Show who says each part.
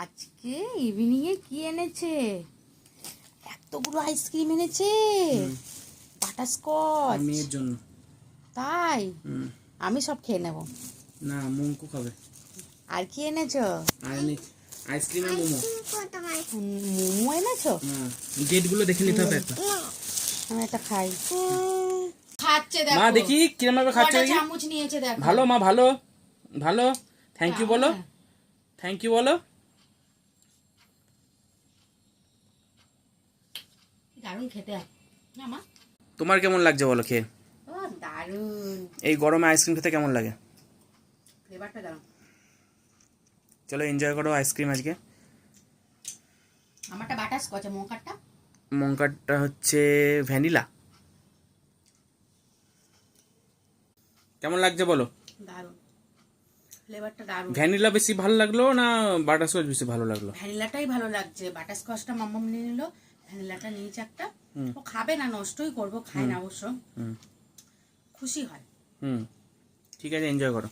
Speaker 1: আজকে ইভিনিং এ কি এনেছে? এতগুলো আইসক্রিম এনেছে, বাটারস্কচ
Speaker 2: মেয়ের জন্য।
Speaker 1: তাই আমি সব খেয়ে নেব।
Speaker 2: না, মঙ্কু খাবে।
Speaker 1: আর কি এনেছো?
Speaker 2: আর আইসক্রিম আর মোমো।
Speaker 1: মোমো এনেছো?
Speaker 2: ডেট গুলো দেখে নিতে হবে একটা।
Speaker 1: আমি একটা খাই। খাচ্ছে দেখো
Speaker 2: মা, দেখি কিরম ভাবে খাচ্ছে।
Speaker 1: কটা চামচ নিয়েছে দেখো।
Speaker 2: ভালো মা, ভালো ভালো। থ্যাংক ইউ বলো, থ্যাংক ইউ বলো।
Speaker 1: দারুণ খেতে। না মা,
Speaker 2: তোমার কেমন লাগছে বলো খেয়ে?
Speaker 1: ও দারুণ।
Speaker 2: এই গরমে আইসক্রিম খেতে কেমন লাগে?
Speaker 1: ফ্লেভারটা দারুণ।
Speaker 2: চলো এনজয় করো আইসক্রিম আজকে।
Speaker 1: আমারটা বাটারস্কচ, মোকারটা
Speaker 2: মঙ্কারটা হচ্ছে ভ্যানিলা। কেমন লাগছে বলো?
Speaker 1: দারুণ, ফ্লেভারটা দারুণ।
Speaker 2: ভ্যানিলা বেশি ভালো লাগলো না বাটারস্কচ বেশি ভালো লাগলো?
Speaker 1: ভ্যানিলাটাই ভালো লাগছে। বাটারস্কচটা মাম্মাম নিয়ে নিল, ভ্যানিলাটা নিয়েছে একটা। ও খাবে না, নষ্টই করবো, খায় না অবশ্য, খুশি হয়।
Speaker 2: ঠিক আছে, এনজয় করো।